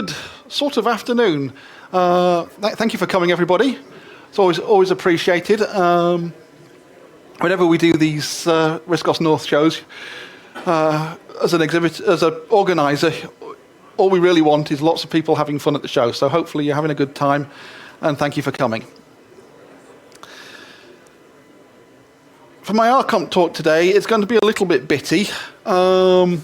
good sort of afternoon. Thank you for coming, everybody. It's always appreciated. Whenever we do these RISC North shows, as an organizer, all we really want is lots of people having fun at the show. So hopefully you're having a good time, and thank you for coming. For my R-Comp talk today, it's going to be a little bit bitty. There'll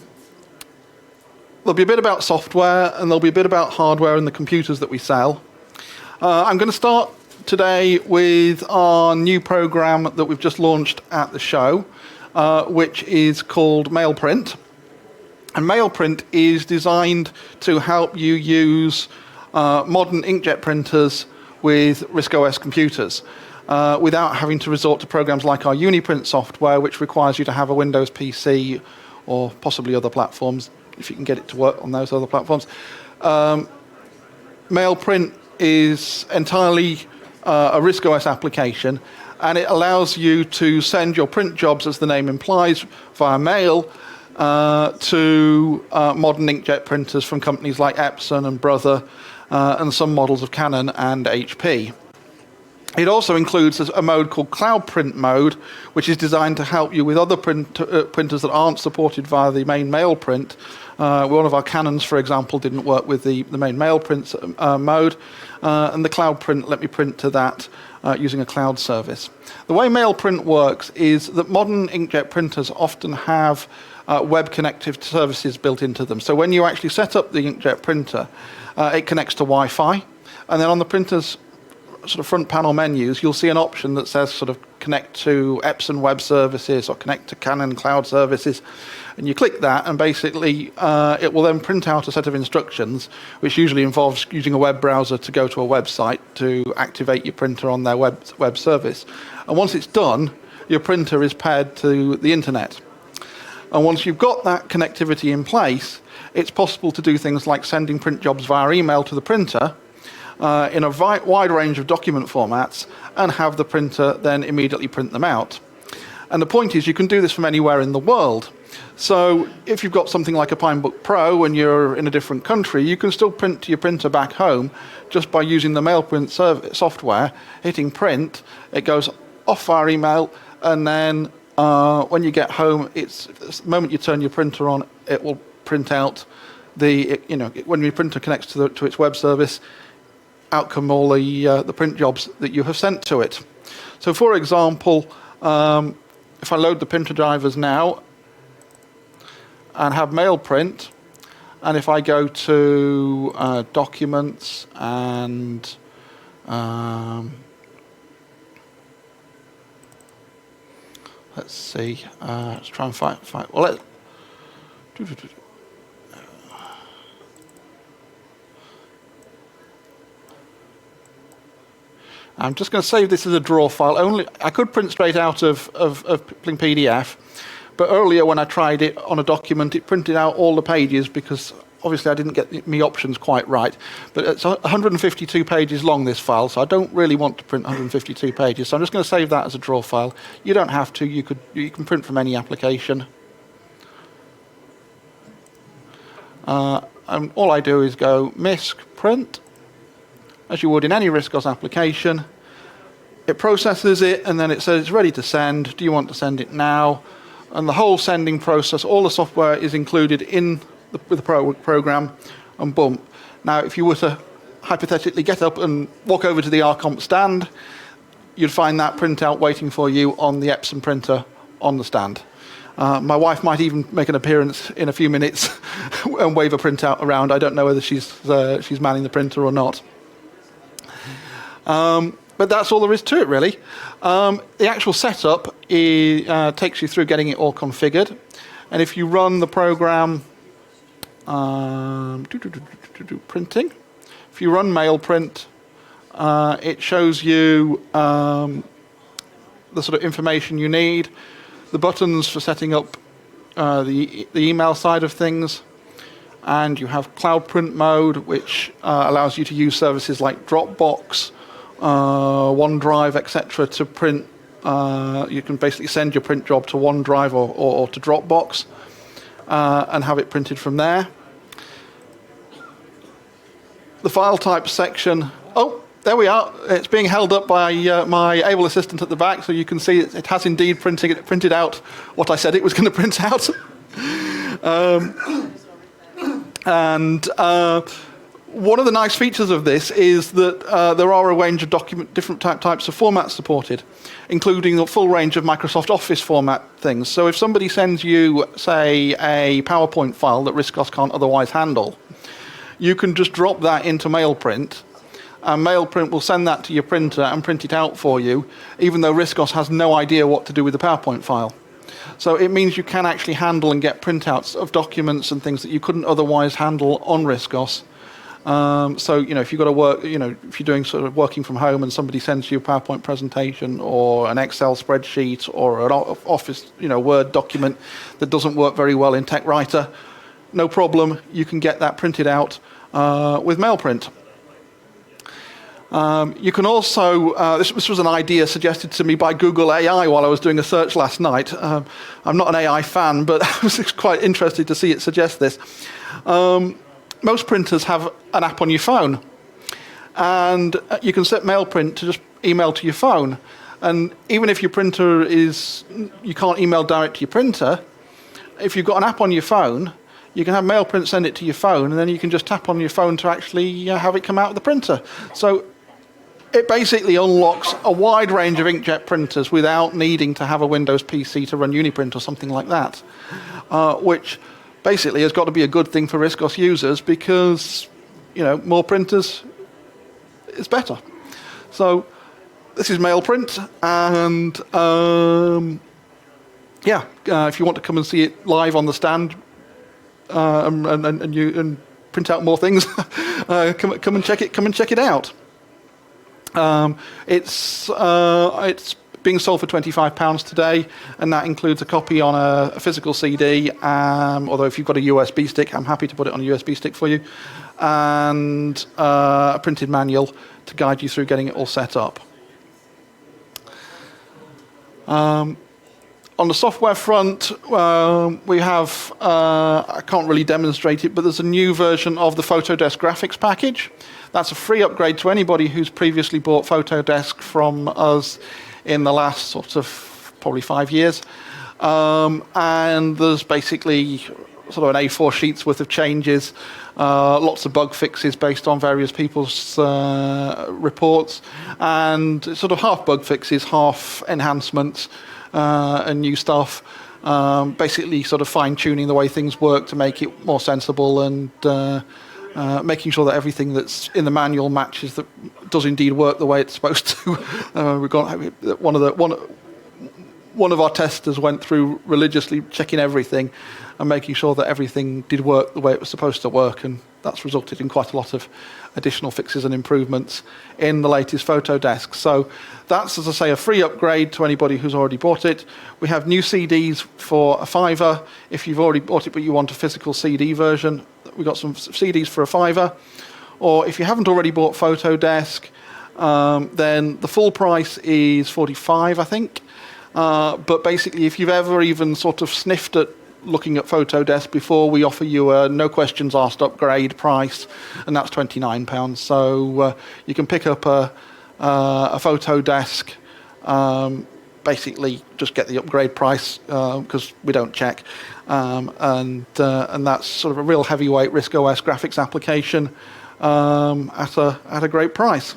be a bit about software, and there'll be a bit about hardware and the computers that we sell. I'm going to start today with our new program that we've just launched at the show, which is called MailPrint. And MailPrint is designed to help you use modern inkjet printers with RISC OS computers without having to resort to programs like our Uniprint software, which requires you to have a Windows PC or possibly other platforms, if you can get it to work on those other platforms. MailPrint is entirely a RISC OS application, and it allows you to send your print jobs, as the name implies, via mail to modern inkjet printers from companies like Epson and Brother and some models of Canon and HP. It also includes a mode called Cloud Print mode, which is designed to help you with other printers that aren't supported via the main MailPrint. One of our Canons, for example, didn't work with the main MailPrint mode, and the Cloud Print let me print to that using a cloud service. The way MailPrint works is that modern inkjet printers often have web connective services built into them. So when you actually set up the inkjet printer, it connects to Wi-Fi, and then on the printer's sort of front panel menus, you'll see an option that says sort of connect to Epson web services or connect to Canon cloud services, and you click that, and basically it will then print out a set of instructions, which usually involves using a web browser to go to a website to activate your printer on their web service. And once it's done, your printer is paired to the internet. And once you've got that connectivity in place, it's possible to do things like sending print jobs via email to the printer in a wide range of document formats, and have the printer then immediately print them out. And the point is, you can do this from anywhere in the world. So if you've got something like a Pinebook Pro and you're in a different country, you can still print to your printer back home just by using the MailPrint software, hitting print. It goes off via email, and then when you get home, the moment you turn your printer on, it will print out when your printer connects to its web service, out come all the print jobs that you have sent to it. So for example, if I load the printer drivers now and have MailPrint, and if I go to Documents and let's see, let's try and find well, I'm just going to save this as a draw file. I could print straight out of PDF, but earlier when I tried it on a document, it printed out all the pages because obviously I didn't get my options quite right. But it's 152 pages long, this file, so I don't really want to print 152 pages. So I'm just going to save that as a draw file. You don't have to. You can print from any application. And all I do is go MISC print, as you would in any RISC OS application. It processes it, and then it says it's ready to send. Do you want to send it now? And the whole sending process, all the software is included in with the program, and boom. Now, if you were to hypothetically get up and walk over to the R-Comp stand, you'd find that printout waiting for you on the Epson printer on the stand. My wife might even make an appearance in a few minutes and wave a printout around. I don't know whether she's manning the printer or not. But that's all there is to it, really. The actual setup takes you through getting it all configured. And if you run the program printing, if you run MailPrint, it shows you the sort of information you need, the buttons for setting up the email side of things, and you have Cloud Print mode, which allows you to use services like Dropbox, OneDrive, etc. to print. You can basically send your print job to OneDrive or to Dropbox and have it printed from there. the file type section. Oh, there we are. It's being held up by my able assistant at the back, so you can see it has indeed printed out what I said it was going to print out. One of the nice features of this is that there are a range of different types of formats supported, including a full range of Microsoft Office format things. So if somebody sends you, say, a PowerPoint file that RISC-OS can't otherwise handle, you can just drop that into MailPrint, and MailPrint will send that to your printer and print it out for you, even though RISC-OS has no idea what to do with the PowerPoint file. So it means you can actually handle and get printouts of documents and things that you couldn't otherwise handle on RISC-OS. So, if you've got to work, if you're doing sort of working from home and somebody sends you a PowerPoint presentation or an Excel spreadsheet or an Office, Word document that doesn't work very well in TechWriter, no problem. You can get that printed out with MailPrint. You can also, this was an idea suggested to me by Google AI while I was doing a search last night. I'm not an AI fan, but I was quite interested to see it suggest this. Most printers have an app on your phone, and you can set MailPrint to just email to your phone. And even if your printer you can't email direct to your printer, if you've got an app on your phone, you can have MailPrint send it to your phone, and then you can just tap on your phone to actually have it come out of the printer. So it basically unlocks a wide range of inkjet printers without needing to have a Windows PC to run Uniprint or something like that, which basically has got to be a good thing for RISC-OS users because, more printers is better. So this is MailPrint, and if you want to come and see it live on the stand and print out more things, come and check it. Come and check it out. It's being sold for £25 today, and that includes a copy on a physical CD, although if you've got a USB stick, I'm happy to put it on a USB stick for you, and a printed manual to guide you through getting it all set up. On the software front, we have, I can't really demonstrate it, but there's a new version of the Photodesk graphics package. That's a free upgrade to anybody who's previously bought Photodesk from us in the last sort of probably 5 years. And there's basically sort of an A4 sheet's worth of changes, lots of bug fixes based on various people's reports, and sort of half bug fixes, half enhancements and new stuff. Basically sort of fine-tuning the way things work to make it more sensible, and making sure that everything that's in the manual matches, that does indeed work the way it's supposed to. We've got one of our testers went through religiously checking everything and making sure that everything did work the way it was supposed to work, and that's resulted in quite a lot of additional fixes and improvements in the latest Photodesk. So that's, as I say, a free upgrade to anybody who's already bought it. We have new CDs for a £5 if you've already bought it but you want a physical CD version. We've got some CDs for a £5. Or if you haven't already bought Photodesk, then the full price is £45, I think. But basically, if you've ever even sort of sniffed at looking at Photodesk before, we offer you a no questions asked upgrade price, and that's £29. So you can pick up a Photodesk, basically just get the upgrade price because we don't check, and that's sort of a real heavyweight RISC-OS graphics application at a great price.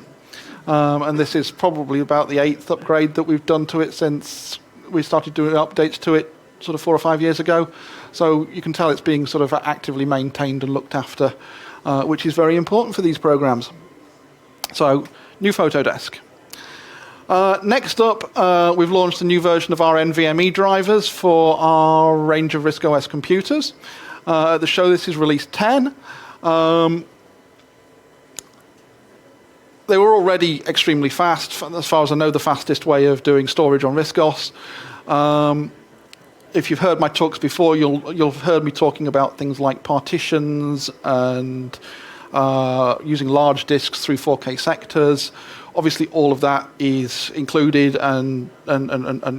And this is probably about the 8th upgrade that we've done to it since we started doing updates to it sort of 4 or 5 years ago. So you can tell it's being sort of actively maintained and looked after, which is very important for these programs. So, new Photodesk. Next up, we've launched a new version of our NVMe drivers for our range of RISC-OS computers. At the show, this is release 10. They were already extremely fast. As far as I know, the fastest way of doing storage on RISC-OS. If you've heard my talks before, you'll have heard me talking about things like partitions and using large disks through 4K sectors, Obviously, all of that is included and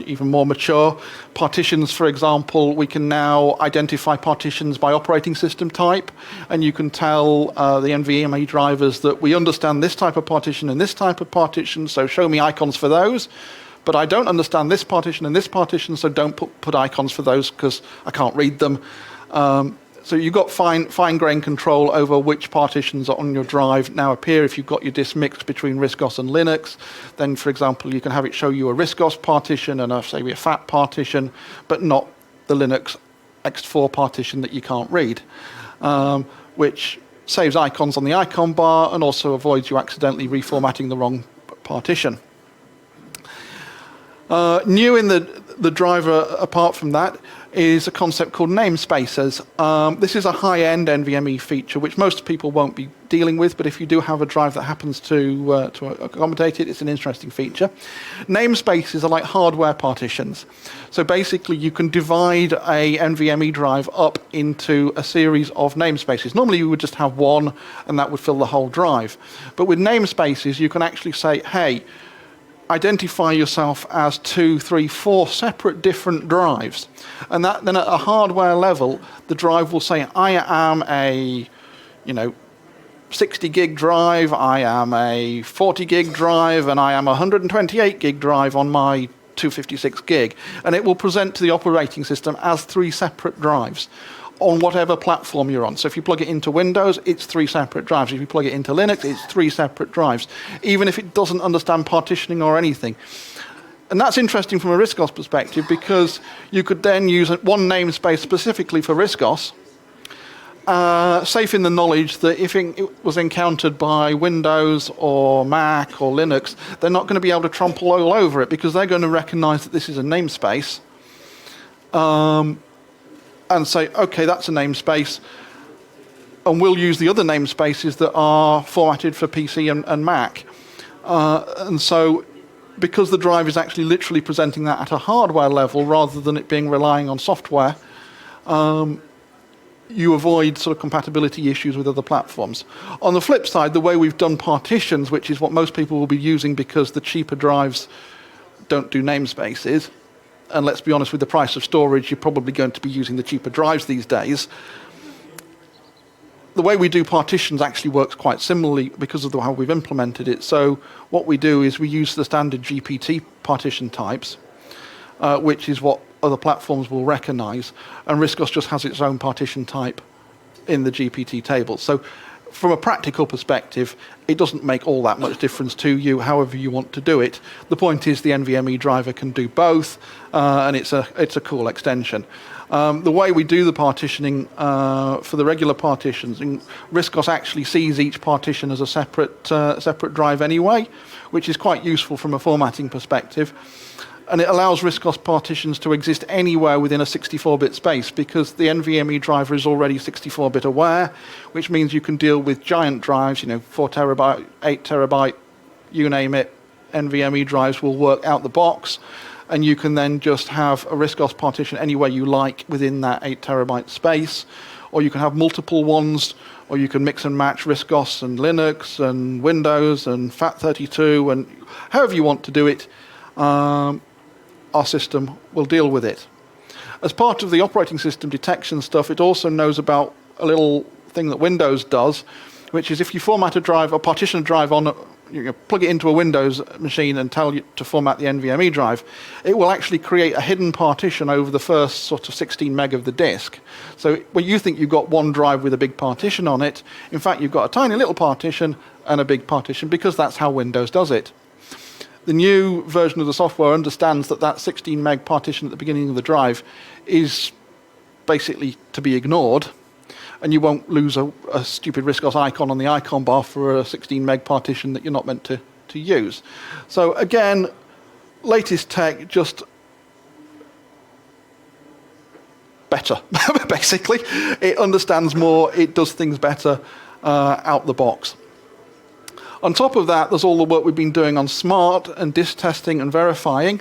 even more mature. Partitions, for example, we can now identify partitions by operating system type, and you can tell the NVMe drivers that we understand this type of partition and this type of partition, so show me icons for those. But I don't understand this partition and this partition, so don't put icons for those because I can't read them. So you've got fine-grained control over which partitions on your drive now appear. If you've got your disk mixed between RISC-OS and Linux, then, for example, you can have it show you a RISC-OS partition and say a FAT partition, but not the Linux X4 partition that you can't read, which saves icons on the icon bar and also avoids you accidentally reformatting the wrong partition. New in the driver, apart from that, is a concept called namespaces. This is a high-end NVMe feature, which most people won't be dealing with, but if you do have a drive that happens to accommodate it, it's an interesting feature. Namespaces are like hardware partitions. So basically, you can divide a NVMe drive up into a series of namespaces. Normally, you would just have one, and that would fill the whole drive. But with namespaces, you can actually say, hey, identify yourself as 2, 3, 4 separate different drives. And that then at a hardware level, the drive will say, I am a 60 gig drive, I am a 40 gig drive, and I am a 128 gig drive on my 256 gig. And it will present to the operating system as 3 separate drives on whatever platform you're on. So if you plug it into Windows, it's 3 separate drives. If you plug it into Linux, it's 3 separate drives, even if it doesn't understand partitioning or anything. And that's interesting from a RISC-OS perspective, because you could then use one namespace specifically for RISC-OS, safe in the knowledge that if it was encountered by Windows or Mac or Linux, they're not going to be able to trample all over it, because they're going to recognize that this is a namespace. And say, okay, that's a namespace, and we'll use the other namespaces that are formatted for PC and Mac. And so, because the drive is actually literally presenting that at a hardware level rather than it being relying on software, you avoid sort of compatibility issues with other platforms. On the flip side, the way we've done partitions, which is what most people will be using because the cheaper drives don't do namespaces, and let's be honest, with the price of storage, you're probably going to be using the cheaper drives these days. The way we do partitions actually works quite similarly because of how we've implemented it. So what we do is we use the standard GPT partition types, which is what other platforms will recognize, and RISC-OS just has its own partition type in the GPT table. So from a practical perspective, it doesn't make all that much difference to you, however you want to do it. The point is the NVMe driver can do both, and it's a cool extension. The way we do the partitioning for the regular partitions, RISC-OS actually sees each partition as a separate drive anyway, which is quite useful from a formatting perspective. And it allows RISC-OS partitions to exist anywhere within a 64-bit space, because the NVMe driver is already 64-bit aware, which means you can deal with giant drives, 4 terabyte, 8 terabyte, you name it. NVMe drives will work out the box, and you can then just have a RISC-OS partition anywhere you like within that 8 terabyte space, or you can have multiple ones, or you can mix and match RISC-OS and Linux and Windows and FAT32, and however you want to do it. Our system will deal with it. As part of the operating system detection stuff, it also knows about a little thing that Windows does, which is if you format a drive or partition a drive on, plug it into a Windows machine and tell you to format the NVMe drive, it will actually create a hidden partition over the first sort of 16 meg of the disk. So when you think you've got one drive with a big partition on it, in fact you've got a tiny little partition and a big partition, because that's how Windows does it. The new version of the software understands that that 16 meg partition at the beginning of the drive is basically to be ignored, and you won't lose a stupid RISC-OS icon on the icon bar for a 16 meg partition that you're not meant to use. So again, latest tech, just better, basically. It understands more, it does things better out the box. On top of that, there's all the work we've been doing on smart and disk testing and verifying.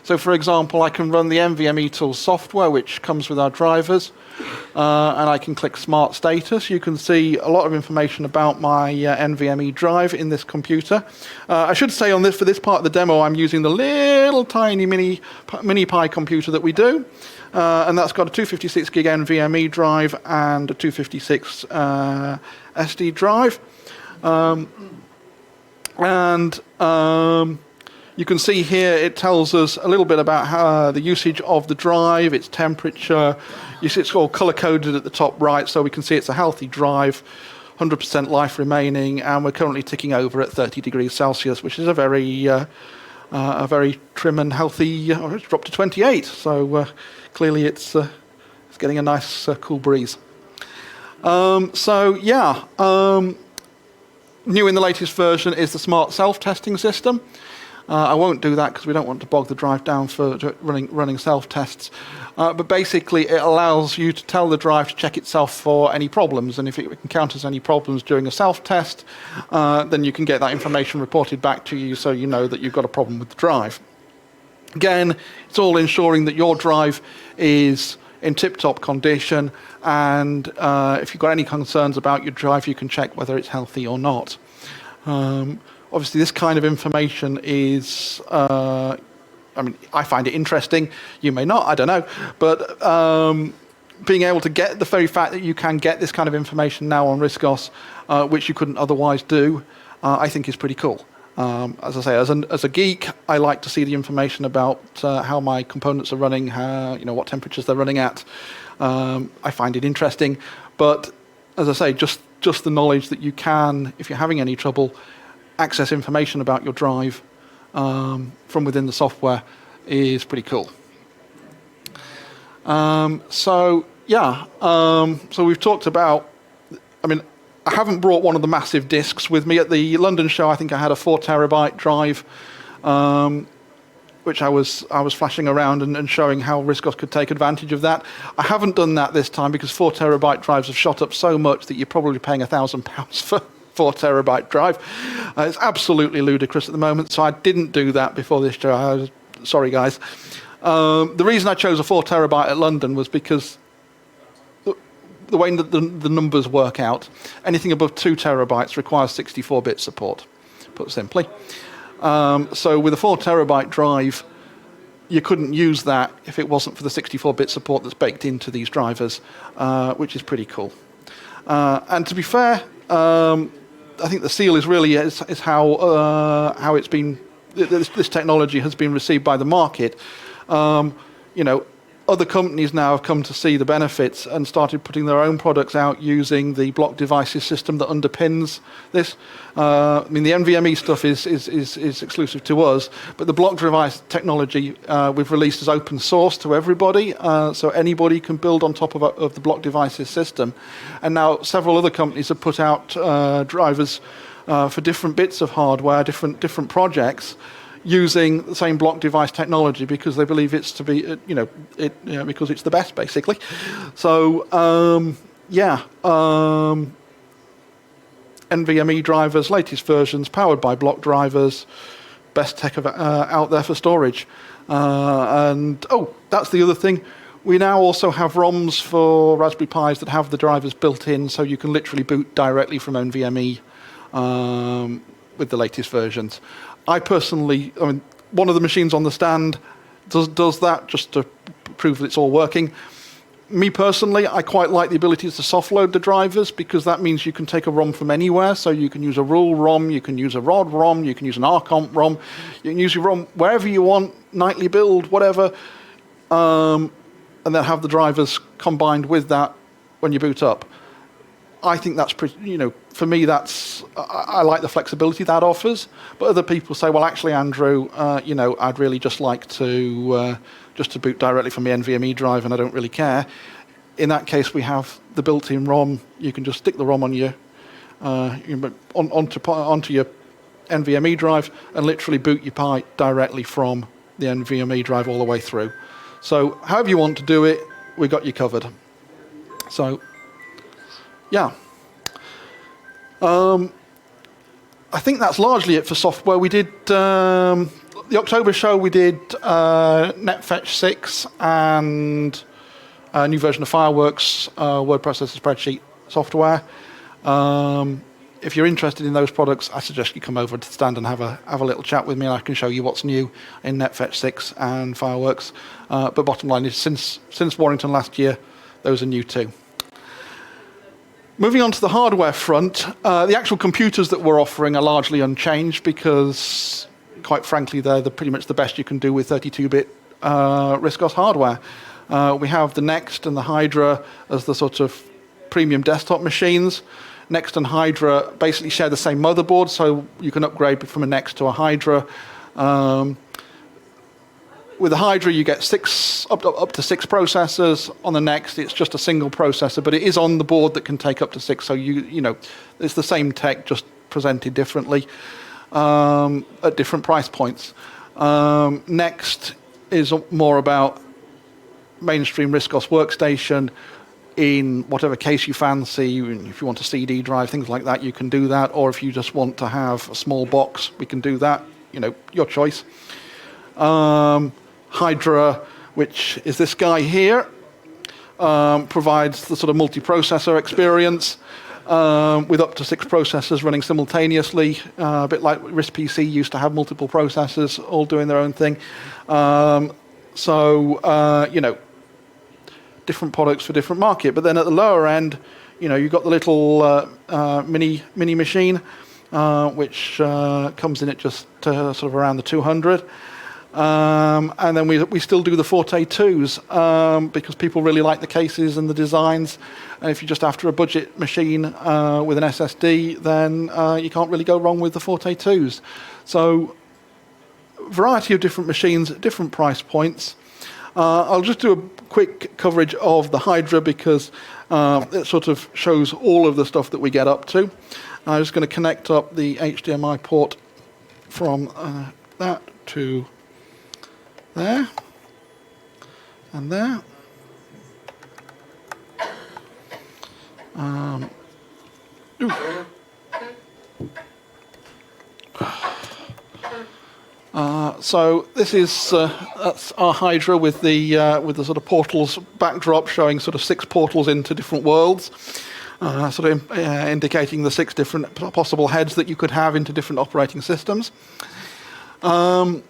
So for example, I can run the NVMe Tools software, which comes with our drivers, and I can click Smart Status. You can see a lot of information about my NVMe drive in this computer. I should say for this part of the demo, I'm using the little tiny mini Pi computer that we do. And that's got a 256 gig NVMe drive and a 256 SD drive. You can see here it tells us a little bit about how the usage of the drive, its temperature. You see it's all color-coded at the top right, so we can see it's a healthy drive, 100% life remaining, and we're currently ticking over at 30 degrees Celsius, which is a very trim and healthy. It's dropped to 28, so clearly it's getting a nice cool breeze. New in the latest version is the smart self-testing system. I won't do that because we don't want to bog the drive down for running self-tests. But basically, it allows you to tell the drive to check itself for any problems. And if it encounters any problems during a self-test, then you can get that information reported back to you so you know that you've got a problem with the drive. Again, it's all ensuring that your drive is in tip-top condition. And if you've got any concerns about your drive, you can check whether it's healthy or not. Obviously, this kind of information is, I find it interesting. You may not, I don't know. But being able to get the very fact that you can get this kind of information now on RISC-OS, which you couldn't otherwise do, I think is pretty cool. As I say, as a geek, I like to see the information about how my components are running, what temperatures they're running at. I find it interesting. But as I say, just the knowledge that you can, if you're having any trouble, access information about your drive from within the software is pretty cool. So we've talked about, I haven't brought one of the massive disks with me. At the London show, I think I had a 4 terabyte drive, which I was flashing around and showing how RISC-OS could take advantage of that. I haven't done that this time because 4 terabyte drives have shot up so much that you're probably paying £1,000 for 4 terabyte drive. It's absolutely ludicrous at the moment, so I didn't do that before this show. Sorry, guys. The reason I chose a 4 terabyte at London was because the way that the numbers work out, anything above 2 terabytes requires 64-bit support, put simply. So with a 4 terabyte drive, you couldn't use that if it wasn't for the 64-bit support that's baked into these drivers, which is pretty cool. And to be fair, I think the seal is really how it's been. This technology has been received by the market. Other companies now have come to see the benefits and started putting their own products out using the block devices system that underpins this. The NVMe stuff is exclusive to us, but the block device technology we've released as open source to everybody, so anybody can build on top of the block devices system. And now several other companies have put out drivers for different bits of hardware, different projects, using the same block device technology because they believe it's to be, because it's the best, basically. So, NVMe drivers, latest versions, powered by block drivers, best tech out there for storage. That's the other thing. We now also have ROMs for Raspberry Pis that have the drivers built in, so you can literally boot directly from NVMe with the latest versions. I personally, one of the machines on the stand does that just to prove that it's all working. Me personally, I quite like the ability to soft load the drivers because that means you can take a ROM from anywhere. So you can use a rule ROM, you can use a ROD ROM, you can use an R-Comp ROM, you can use your ROM wherever you want, nightly build, whatever, and then have the drivers combined with that when you boot up. I think that's pretty, for me, I like the flexibility that offers. But other people say, well, actually, Andrew, I'd really just like to boot directly from the NVMe drive, and I don't really care. In that case, we have the built-in ROM. You can just stick the ROM on your onto your NVMe drive and literally boot your Pi directly from the NVMe drive all the way through. So, however you want to do it, we got you covered. So. Yeah. I think that's largely it for software. We did the October show, we did NetFetch 6 and a new version of Fireworks word processor spreadsheet software. If you're interested in those products, I suggest you come over to the stand and have a little chat with me, and I can show you what's new in NetFetch 6 and Fireworks. But bottom line is, since Warrington last year, those are new too. Moving on to the hardware front, the actual computers that we're offering are largely unchanged because, quite frankly, they're pretty much the best you can do with 32-bit RISC-OS hardware. We have the Next and the Hydra as the sort of premium desktop machines. Next and Hydra basically share the same motherboard, so you can upgrade from a Next to a Hydra. With the Hydra, you get up to six processors. On the Next, it's just a single processor, but it is on the board that can take up to 6. So you know, it's the same tech, just presented differently at different price points. Next is more about mainstream RISC-OS workstation in whatever case you fancy. If you want a CD drive, things like that, you can do that. Or if you just want to have a small box, we can do that. You know, your choice. Hydra, which is this guy here, provides the sort of multiprocessor experience with up to 6 processors running simultaneously, a bit like RISC PC used to have multiple processors all doing their own thing. You know, different products for different market. But then at the lower end, you know, you've got the little mini machine, which comes in at just sort of around the 200. And then we still do the Forte 2s because people really like the cases and the designs. And if you're just after a budget machine with an SSD, then you can't really go wrong with the Forte 2s. So, variety of different machines at different price points. I'll just do a quick coverage of the Hydra because it sort of shows all of the stuff that we get up to. I'm just going to connect up the HDMI port from that to there and there. So this is that's our Hydra with the sort of portals backdrop showing sort of 6 portals into different worlds, sort of indicating the 6 different possible heads that you could have into different operating systems. One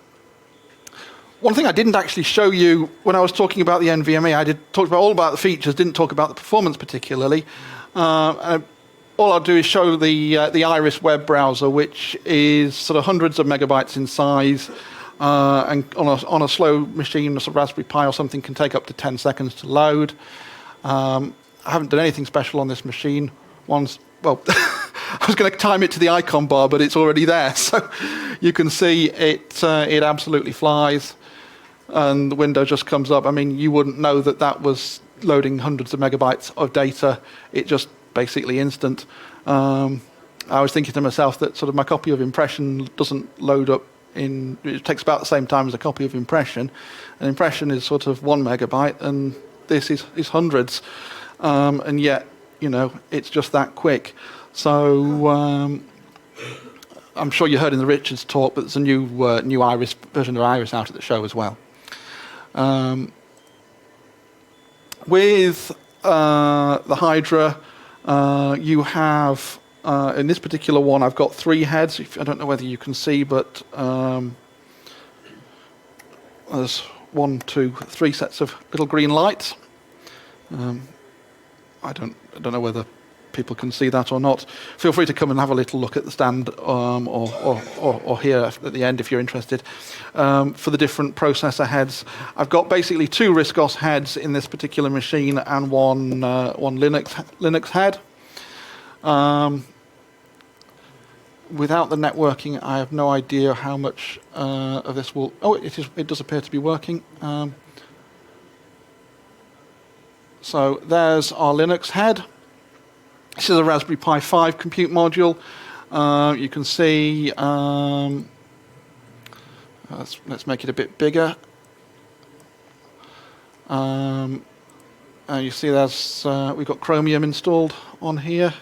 thing I didn't actually show you when I was talking about the NVMe, I talked all about the features, didn't talk about the performance particularly. All I'll do is show the Iris web browser, which is sort of hundreds of megabytes in size, and on a slow machine, a sort of Raspberry Pi or something, can take up to 10 seconds to load. I haven't done anything special on this machine. Well, I was going to time it to the icon bar, but it's already there, so you can see it absolutely flies. And the window just comes up. I mean, you wouldn't know that was loading hundreds of megabytes of data. It just basically instant. I was thinking to myself that sort of my copy of Impression doesn't load up it takes about the same time as a copy of Impression. And Impression is sort of 1 megabyte, and this is hundreds. And yet, you know, it's just that quick. So I'm sure you heard in the Richards talk, but there's a new Iris version of Iris out at the show as well. With the Hydra, you have, in this particular one, I've got 3 heads. I don't know whether you can see, but there's 1, 2, 3 sets of little green lights. I don't know whether people can see that or not. Feel free to come and have a little look at the stand or here at the end if you're interested. For the different processor heads, I've got basically 2 RISC-OS heads in this particular machine and one Linux head. Without the networking, I have no idea how much of this will... Oh, it does appear to be working. So there's our Linux head. This is a Raspberry Pi 5 compute module. You can see, let's make it a bit bigger. You see there's, we've got Chromium installed on here.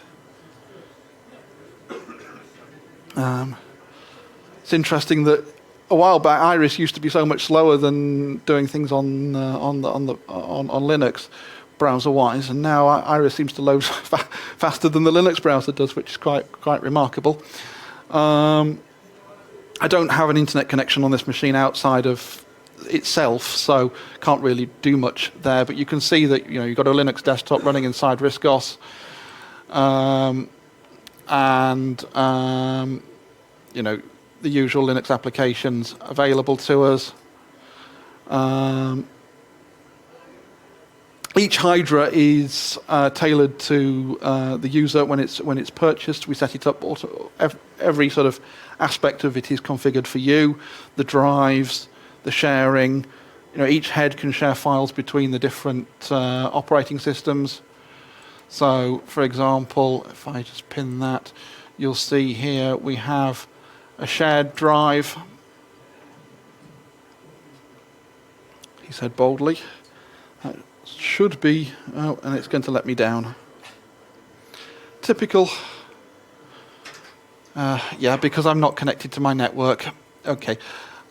It's interesting that a while back, Iris used to be so much slower than doing things on Linux browser-wise, and now Iris seems to load faster than the Linux browser does, which is quite remarkable. I don't have an internet connection on this machine outside of itself, so can't really do much there. But you can see that you've got a Linux desktop running inside RISC-OS, and the usual Linux applications available to us. Each Hydra is tailored to the user when it's purchased. We set it up. Every sort of aspect of it is configured for you. The drives, the sharing. Each head can share files between the different operating systems. So, for example, if I just pin that, you'll see here we have a shared drive. He said boldly. That should be, and it's going to let me down. Typical. Yeah, because I'm not connected to my network. Okay.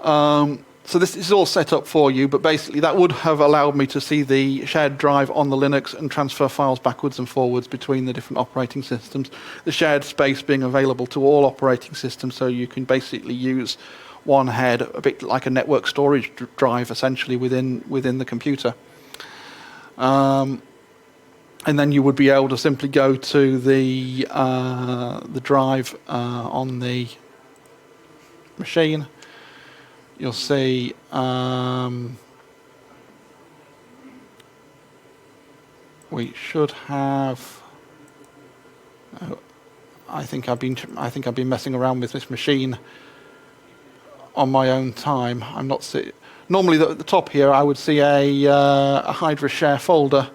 So this is all set up for you, but basically that would have allowed me to see the shared drive on the Linux and transfer files backwards and forwards between the different operating systems. The shared space being available to all operating systems, so you can basically use one head, a bit like a network storage drive, essentially within the computer. And then you would be able to simply go to the drive on the machine. You'll see we should have. I think I've been messing around with this machine on my own time. I'm not normally at the top here. I would see a Hydra share folder,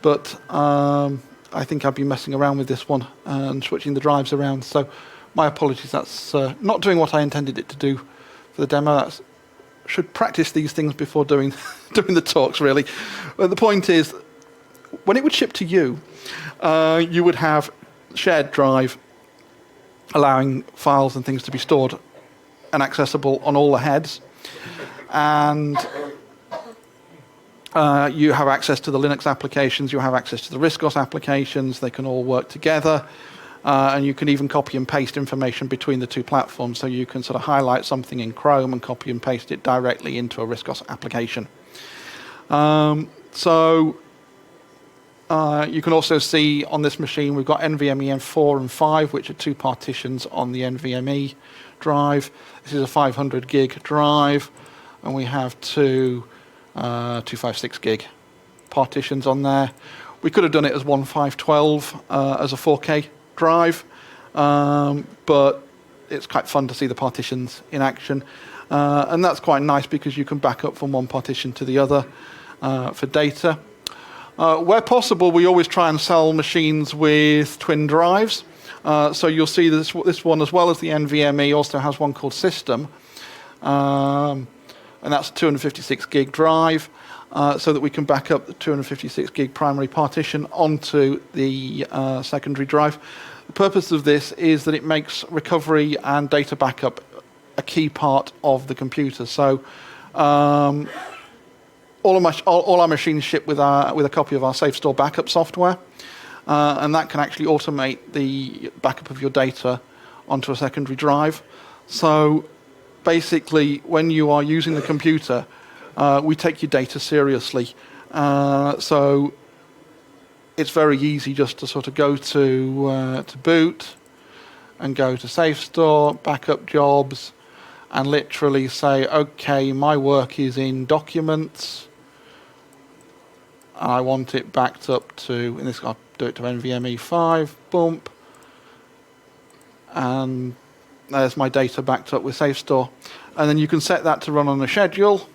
but I think I've been messing around with this one and switching the drives around. So my apologies. That's not doing what I intended it to do for the demo. Should practice these things before doing the talks, really. But the point is, when it would ship to you, you would have shared drive allowing files and things to be stored and accessible on all the heads. And you have access to the Linux applications, you have access to the RISC-OS applications, they can all work together. And you can even copy and paste information between the two platforms, so you can sort of highlight something in Chrome and copy and paste it directly into a RISC-OS application. So you can also see on this machine we've got NVMe M4 and 5, which are two partitions on the NVMe drive. This is a 500 gig drive, and we have two 256 gig partitions on there. We could have done it as one 512 as a 4K drive, but it's quite fun to see the partitions in action, and that's quite nice because you can back up from one partition to the other for data. Where possible, we always try and sell machines with twin drives. So you'll see this one, as well as the NVMe, also has one called System, and that's a 256 gig drive, so that we can back up the 256 gig primary partition onto the secondary drive. The purpose of this is that it makes recovery and data backup a key part of the computer. So all our machines ship with a copy of our Safe Store backup software, and that can actually automate the backup of your data onto a secondary drive. So basically, when you are using the computer, we take your data seriously. So it's very easy just to sort of go to boot and go to Safe Store, backup jobs, and literally say, okay, my work is in documents, and I want it backed up to, in this, I'll do it to NVMe 5, bump, and there's my data backed up with Safe Store. And then you can set that to run on a schedule.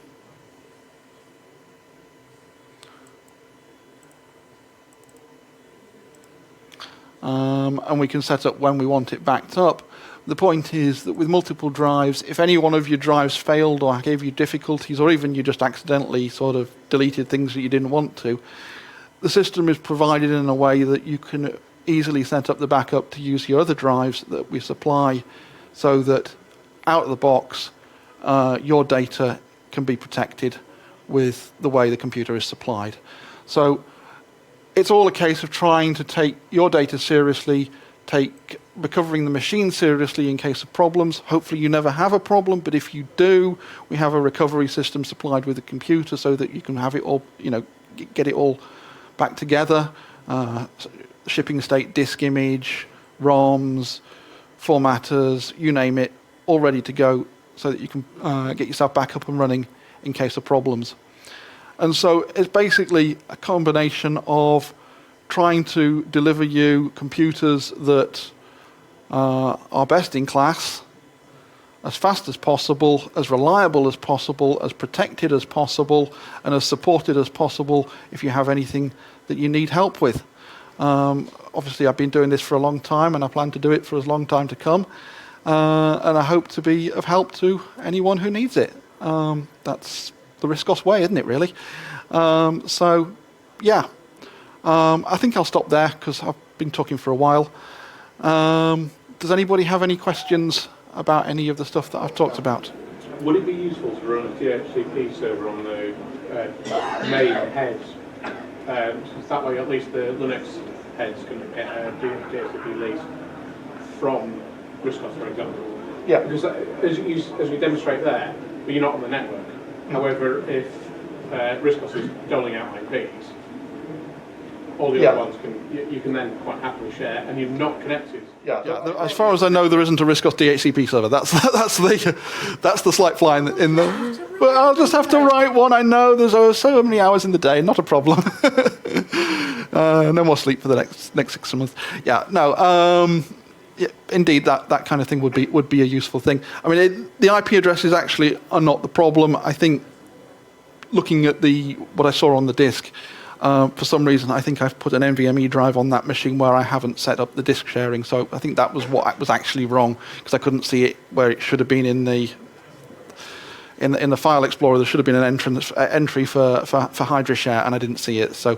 And we can set up when we want it backed up. The point is that with multiple drives, if any one of your drives failed or gave you difficulties, or even you just accidentally sort of deleted things that you didn't want to, the system is provided in a way that you can easily set up the backup to use your other drives that we supply, so that out of the box your data can be protected with the way the computer is supplied. So it's all a case of trying to take your data seriously, take recovering the machine seriously in case of problems. Hopefully you never have a problem, but if you do, we have a recovery system supplied with a computer so that you can have it all, get it all back together. Shipping state, disk image, ROMs, formatters, you name it, all ready to go so that you can get yourself back up and running in case of problems. And so it's basically a combination of trying to deliver you computers that are best in class, as fast as possible, as reliable as possible, as protected as possible, and as supported as possible if you have anything that you need help with. Obviously, I've been doing this for a long time, and I plan to do it for as long time to come. And I hope to be of help to anyone who needs it. That's the RISC-OS way, isn't it, really? So, yeah. I think I'll stop there, because I've been talking for a while. Does anybody have any questions about any of the stuff that I've talked about? Would it be useful to run a DHCP server on the main heads? So that way, at least the Linux heads can get a DHCP lease from RISC-OS, for example. Yeah. Because as we demonstrate there, but you're not on the network. However, if RISC-OS is doling out IPs, all the other ones you can then quite happily share, and you're not connected. Yeah. As far as I know, there isn't a RISC-OS DHCP server. That's the slight fly in the. But I'll just have to write one. I know there's so many hours in the day, not a problem. No more sleep for the next 6 months. Yeah. No. Yeah, indeed, that kind of thing would be a useful thing. I mean, the IP addresses actually are not the problem. I think looking at what I saw on the disk. For some reason, I think I've put an NVMe drive on that machine where I haven't set up the disk sharing. So I think that was what was actually wrong, because I couldn't see it where it should have been in the file explorer. There should have been an entry for Hydra share, and I didn't see it. So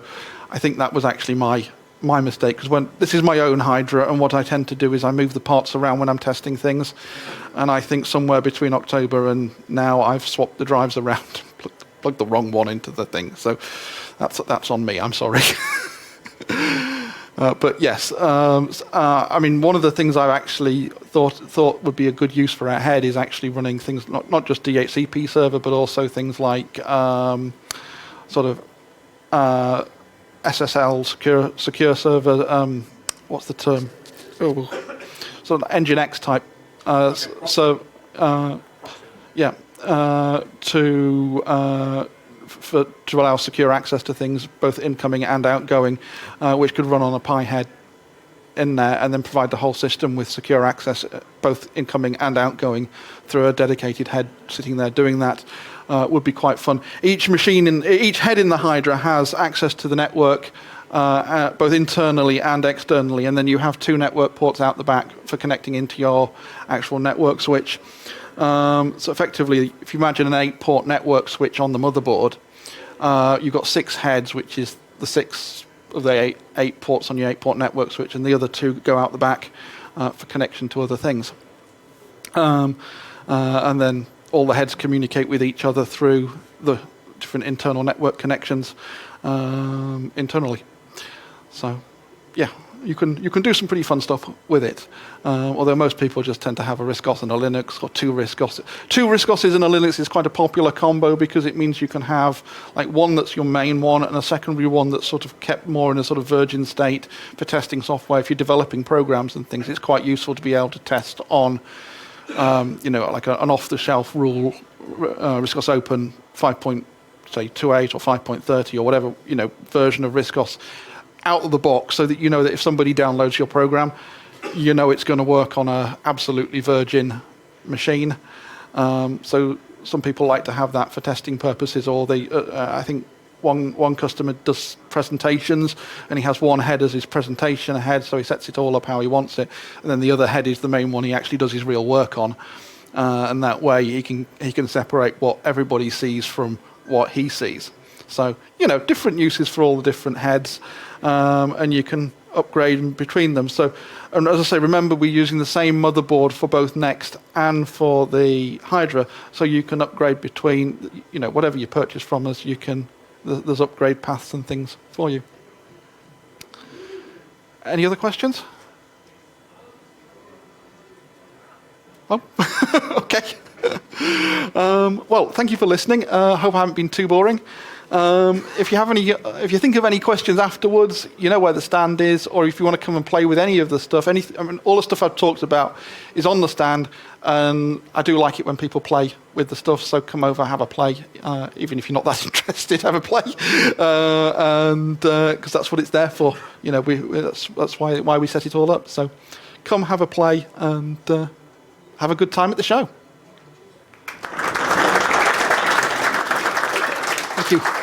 I think that was actually my mistake, because this is my own Hydra, and what I tend to do is I move the parts around when I'm testing things, and I think somewhere between October and now I've swapped the drives around, plugged the wrong one into the thing. So. That's on me. I'm sorry. But yes, I mean, one of the things I actually thought would be a good use for our head is actually running things not just DHCP server, but also things like sort of SSL secure server. What's the term? Sort of Nginx type. To allow secure access to things, both incoming and outgoing, which could run on a Pi head in there, and then provide the whole system with secure access, both incoming and outgoing, through a dedicated head sitting there doing that. Would be quite fun. Each head in the Hydra has access to the network, both internally and externally, and then you have 2 network ports out the back for connecting into your actual network switch. So effectively, if you imagine an 8-port network switch on the motherboard, you've got 6 heads, which is the 6 of the 8 ports on your 8-port network switch, and the other 2 go out the back for connection to other things. And then all the heads communicate with each other through the different internal network connections internally. So, yeah. You can do some pretty fun stuff with it, although most people just tend to have a RISC-OS and a Linux, or 2 RISC-OS. 2 RISC-OSes and a Linux is quite a popular combo, because it means you can have like one that's your main one and a secondary one that's sort of kept more in a sort of virgin state for testing software. If you're developing programs and things, it's quite useful to be able to test on, like an off-the-shelf rule, RISC-OS Open 5.28 or 5.30 or whatever version of RISC-OS out of the box, so that you know that if somebody downloads your program, you know it's going to work on a absolutely virgin machine. So some people like to have that for testing purposes, or I think one customer does presentations, and he has one head as his presentation head, so he sets it all up how he wants it, and then the other head is the main one he actually does his real work on, and that way he can separate what everybody sees from what he sees. So different uses for all the different heads. And you can upgrade between them. So, and as I say, remember we're using the same motherboard for both Next and for the Hydra, so you can upgrade between, whatever you purchase from us, there's upgrade paths and things for you. Any other questions? Oh, okay. Well, thank you for listening. Hope I haven't been too boring. If you think of any questions afterwards, you know where the stand is, or if you want to come and play with any of the stuff, all the stuff I've talked about is on the stand, and I do like it when people play with the stuff. So come over, have a play, even if you're not that interested, have a play, and because that's what it's there for. That's why we set it all up. So come have a play and have a good time at the show. Thank you.